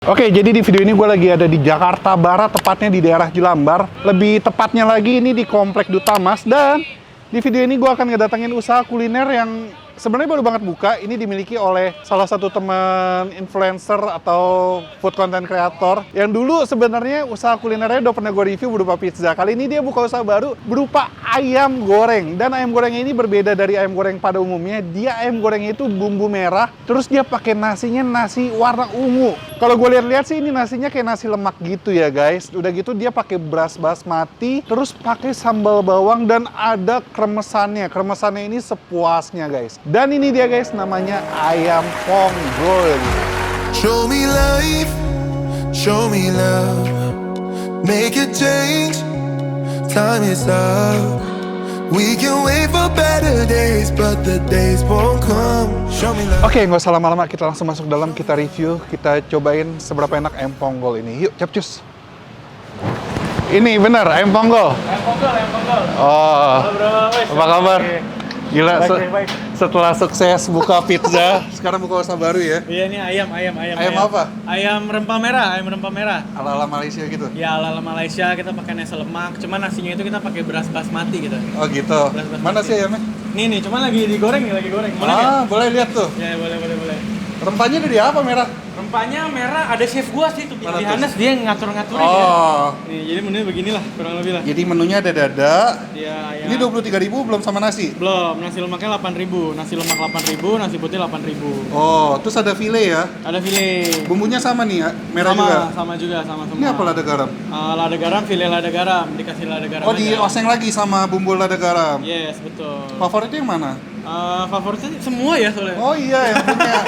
Oke, jadi di video ini gue lagi ada di Jakarta Barat, tepatnya di daerah Jelambar. Lebih tepatnya lagi ini di Komplek Duta Mas. Dan di video ini gue akan ngedatengin usaha kuliner yang sebenarnya baru banget buka. Ini dimiliki oleh salah satu teman influencer atau food content creator yang dulu sebenarnya usaha kulinernya udah pernah gue review berupa pizza. Kali ini dia buka usaha baru berupa ayam goreng. Dan ayam gorengnya ini berbeda dari ayam goreng pada umumnya. Dia ayam gorengnya itu bumbu merah, terus dia pakai nasinya nasi warna ungu. Kalau gue lihat-lihat sih ini nasinya kayak nasi lemak gitu ya guys. Udah gitu dia pakai beras basmati, terus pakai sambal bawang dan ada kremesannya. Kremesannya ini sepuasnya guys. Dan ini dia guys, namanya ayam ponggol. Show me life, show me love, make a change, time is up. We can wait for better days, but the days won't come. Show me love. Oke, nggak usah lama-lama, kita langsung masuk dalam, kita review, kita cobain seberapa enak ayam ponggol ini. Yuk, capcus. Ini benar, ayam ponggol. Ayam ponggol. Oh, Halo bro, apa kabar? Gila, Baik. setelah sukses buka pizza, sekarang buka usaha baru ya? Iya ini ayam. Ayam apa? Ayam rempah merah. Ala-ala Malaysia gitu? Ya ala Malaysia kita pakai nasi lemak, cuman nasinya itu kita pakai beras basmati gitu. Oh gitu. Beras basmati. Mana sih ayamnya? Nih, cuman lagi digoreng. Boleh nggak? Boleh lihat tuh. Ya boleh. Rempahnya dari apa merah? Rempahnya merah, ada chef gua sih tuh Mana di tuh? Hanes, dia ngatur-ngaturin ya. Oh, Nih, jadi menunya beginilah kurang lebih lah. jadi menunya ada dada. Ya. Ini 23.000 belum sama nasi? Belum, nasi lemaknya 8.000, nasi lemak 8.000, nasi putih 8.000. Oh, terus ada file ya? Ada file. Bumbunya sama nih ya? Merah sama, juga? sama juga, sama semua. Ini apa lada garam? Lada garam, file lada garam, dikasih lada garam. Oh, dioseng lagi sama bumbu lada garam. Yes, betul. Favoritnya yang mana? Favoritnya semua ya soalnya. Oh iya, yang punya.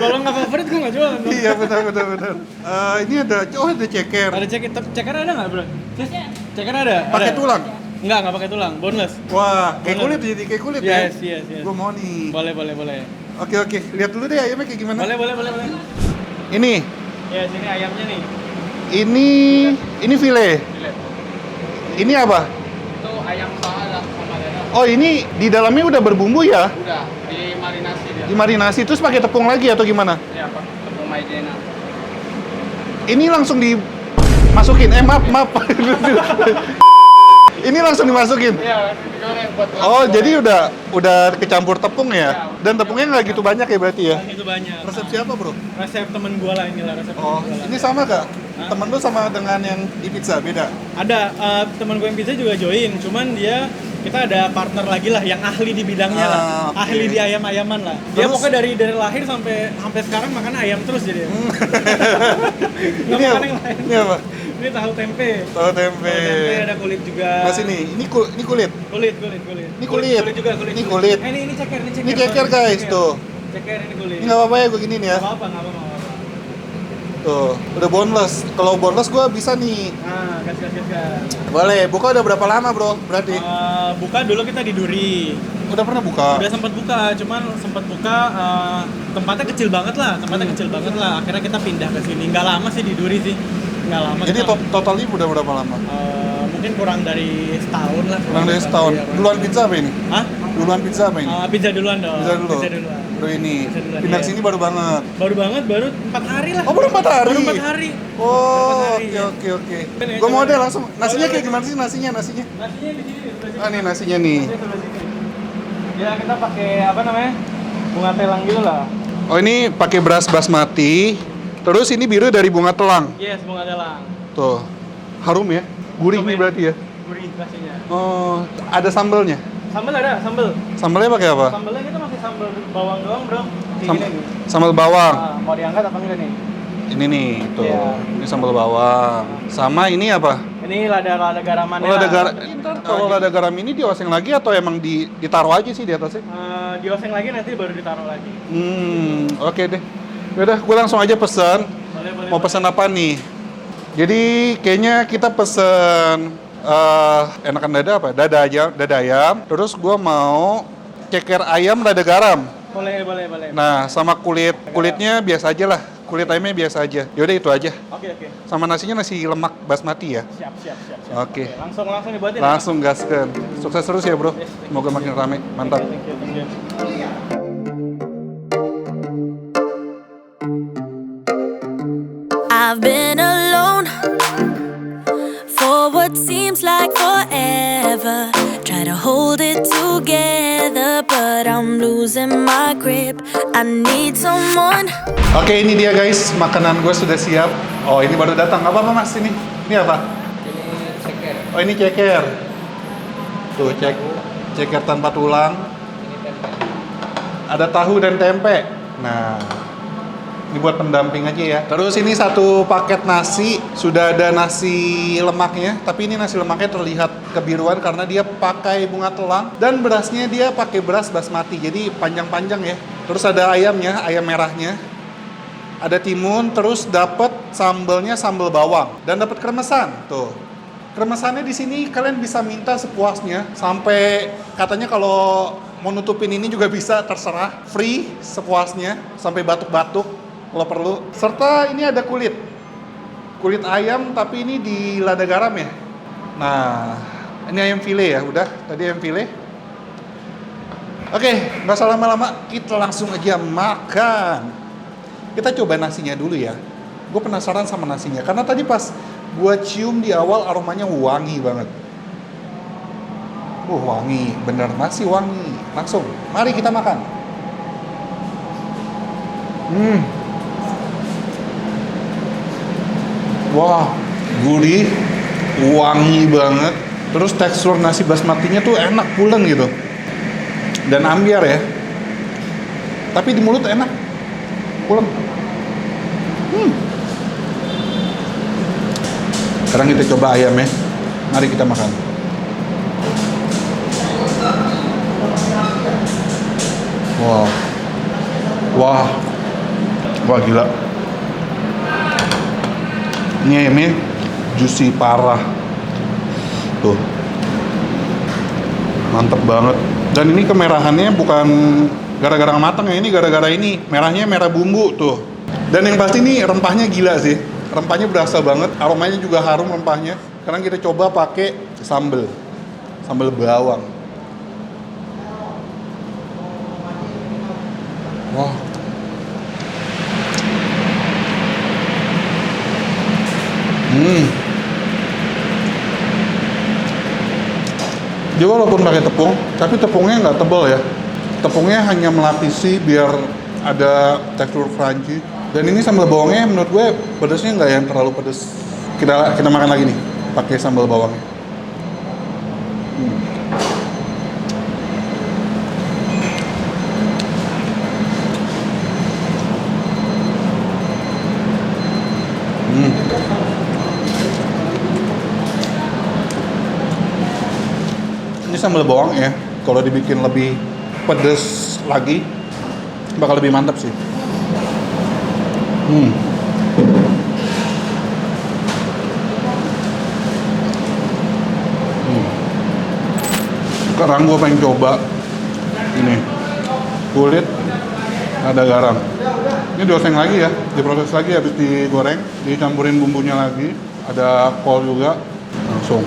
Kalau nggak favorit gue nggak jualan. Iya, benar. Ini ada ceker. Ada ceker ada nggak bro? Ceker ada. Pakai Ada. tulang? Nggak pakai tulang, boneless. Wah, kayak Boleh. kulit, jadi kayak kulit ya? Yes. Gue mau nih. Boleh. Oke. Lihat dulu deh ayamnya kayak gimana. Boleh. Ini. Ya sini ayamnya nih. Ini file. Ini apa? Itu ayam paha sama dada. Oh, ini di dalamnya udah berbumbu ya? Udah dimarinasi dia. Dimarinasi terus pakai tepung lagi atau gimana? Ya, Pak. Tepung maizena. Ini langsung dimasukin. Maaf. Ini langsung dimasukin. Iya, digoreng buat. Oh, jadi udah kecampur tepung ya? Dan tepungnya nggak gitu banyak ya berarti ya? Itu banyak. Resep siapa, Bro? Resep temen gua lah inilah resep Oh, temen gua lah. ini sama Kak? Hah? Temen lu sama dengan yang di pizza, beda? Ada teman gue yang pizza juga join, cuman dia kita ada partner lagi lah yang ahli di bidangnya lah, oke. ahli di ayam-ayaman lah. Dia Terus? pokoknya dari lahir sampai sekarang makan ayam terus jadi. Nggak Ini makan apa? yang lain. Ini apa? Ini tahu tempe. Tahu tempe. Tahu tempe ada kulit juga. Nah, sini. Ini kulit. Kulit. Ini kulit. Kulit juga. Ini kulit. Ini ceker. Ini ceker, guys, tuh. Ceker ini kulit. Ini nggak apa-apa ya gue gini nih ya? Nggak apa-apa. Tuh, udah boneless. Kalau boneless gue bisa nih. Nah, gas. Boleh. Buka udah berapa lama, Bro? Berarti? Buka dulu kita di Duri. Udah pernah buka? Udah sempat buka, cuman tempatnya kecil banget lah. Akhirnya kita pindah ke sini. Nggak lama sih di Duri sih. Nggak lama. Jadi kita, totalnya udah berapa lama? mungkin kurang dari setahun lah. Kurang dari setahun. Iya, Duluan pizza apa ini? Hah? Duluan pizza apa ini? Pizza duluan dong. Pizza dulu. duluan. Baru ini. Pizza duluan, Pindah iya. sini baru banget. Baru 4 hari lah. Oh, baru 4 hari? Baru 4 hari. Oh, hari, ya. oke. Ini, Gue mau coba deh deh. langsung. Nasinya kayak gimana sih nasinya? Nasinya di sini. Ah, nih nasinya nih. Ya kita pakai apa namanya? Bunga telang gitu lah. Oh, ini pakai beras basmati. Terus ini biru dari bunga telang. Yes, bunga telang. Tuh. Harum ya? Gurih nih berarti ya? Gurih rasanya. Oh, ada sambelnya. Sambal ada, sambal. Sambalnya pakai apa? Sambalnya kita masih sambal bawang doang, bro. Sambal bawang. Mau diangkat apa enggak nih? Ini nih, tuh. Iya. Ini sambal bawang. Sama ini apa? Ini lada garamannya. Oh, lah. kalau lada garam ini dioseng lagi atau emang ditaruh aja sih di atasnya? Dioseng lagi nanti baru ditaruh lagi. Oke deh. Yaudah, gue langsung aja pesan. Boleh. Mau pesan apa nih? Jadi kayaknya kita pesen enakan dada apa? Dada ayam. Terus gue mau ceker ayam lada garam. Boleh. Nah, sama kulitnya biasa aja lah. Kulit ayamnya biasa aja. Yaudah itu aja. Oke. Sama nasinya nasi lemak basmati ya. Siap. Oke. Langsung dibuatin. Langsung gaskan. Sukses terus ya, Bro. Yes, Semoga makin rame. Mantap. Thank you. I've been alone for what seems like forever. Try to hold it together, but I'm losing my grip. I need someone. Oke, ini dia guys, makanan gue sudah siap. Oh, ini baru datang. Apa mas ini? Ini apa? Ini ceker. Oh, ini ceker. Tuh, ceker tanpa tulang. Ini tempe. Ada tahu dan tempe. Nah, ini buat pendamping aja ya. Terus ini satu paket nasi, sudah ada nasi lemaknya, tapi ini nasi lemaknya terlihat kebiruan karena dia pakai bunga telang dan berasnya dia pakai beras basmati, jadi panjang-panjang ya. Terus ada ayamnya, ayam merahnya. Ada timun, terus dapat sambelnya sambal bawang dan dapat kremesan. Tuh. Kremesannya di sini kalian bisa minta sepuasnya, sampai katanya kalau mau nutupin ini juga bisa, terserah, free sepuasnya sampai batuk-batuk kalau perlu. Serta ini ada kulit ayam, tapi ini di lada garam ya. Nah, ini ayam file ya, udah tadi ayam file. Oke, nggak usah lama-lama, kita langsung aja makan. Kita coba nasinya dulu ya. Gue penasaran sama nasinya, karena tadi pas gue cium di awal aromanya wangi banget. Wangi, bener nasi wangi. Langsung, mari kita makan. Wah, gurih, wangi banget. Terus tekstur nasi basmatinya tuh enak, pulen gitu. Dan ambiar ya. Tapi di mulut enak, pulen. Sekarang kita coba ayamnya. Mari kita makan. Wah, gila. Ini ayamnya juicy parah. Tuh. Mantep banget. Dan ini kemerahannya bukan gara-gara matang ya, ini gara-gara ini. Merahnya merah bumbu tuh. Dan yang pasti ini rempahnya gila sih. Rempahnya berasa banget, aromanya juga harum rempahnya. Sekarang kita coba pakai sambal bawang. Wah. Dia walaupun pakai tepung, tapi tepungnya nggak tebal ya. Tepungnya hanya melapisi biar ada tekstur crunchy. Dan ini sambal bawangnya menurut gue pedasnya nggak yang terlalu pedas. Kita makan lagi nih, pakai sambal bawangnya. Ini sambal bawang ya, kalau dibikin lebih pedas lagi, bakal lebih mantap sih. Sekarang gue pengen coba ini kulit ada garam. Ini dioseng lagi ya, diproses lagi habis digoreng, dicampurin bumbunya lagi, ada kol juga, langsung.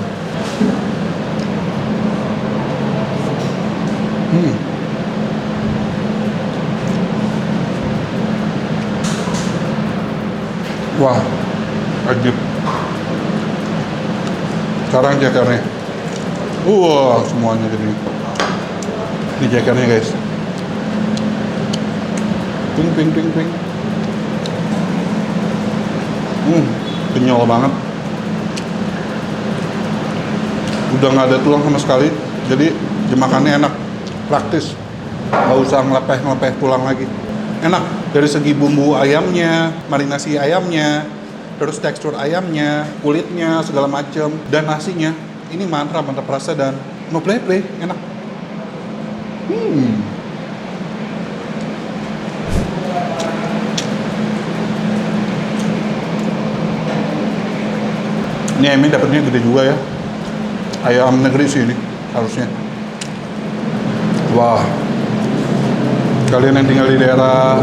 Wah, ajib. Sekarang cekernya. Wah, semuanya jadi. Ini cekernya guys. Ping. Kenyal banget. Udah nggak ada tulang sama sekali. Jadi dimakannya enak, praktis. Nggak usah ngelepeh tulang lagi. Enak dari segi bumbu ayamnya, marinasi ayamnya, terus tekstur ayamnya, kulitnya, segala macam, dan nasinya. Ini mantap rasa dan no play, enak. Ini ayamnya dapetnya gede juga ya. Ayam negeri sih ini harusnya. Wah. Kalian yang tinggal di daerah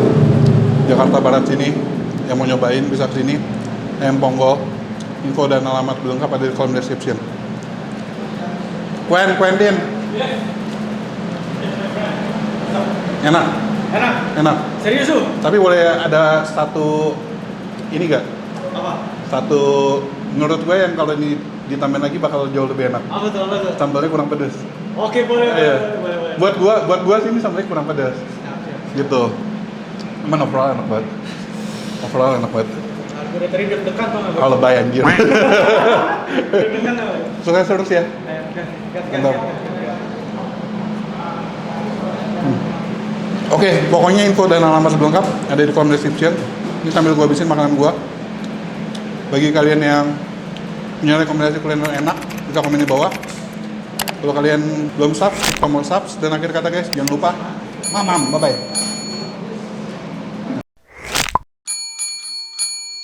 Jakarta Barat sini yang mau nyobain bisa kesini. Ayam Ponggol. Info dan alamat lengkap ada di kolom description. Quentin. Enak. Serius tuh? Tapi boleh ada satu ini gak? Apa? Satu, menurut gue yang kalau ini ditambahin lagi bakal jauh lebih enak. Apa tuh? Sambalnya kurang pedes. Oke, boleh. Iya. Boleh. Buat gua sih ini sambalnya kurang pedes. Gitu. Cuman overall enak banget. Overall enak banget. Gue dari tadi deg-degan tuh nggak? Kalau lebay anjir. Deg-degan nggak? Sukses terus ya. Mantap. Oke, pokoknya info dan alamat lengkap ada di kolom description. Ini sambil gua habisin makanan gua. Bagi kalian yang punya rekomendasi kuliner enak, bisa komen di bawah. Kalau kalian belum subs, tombol subs. Dan akhir kata guys, jangan lupa mamam, bye-bye.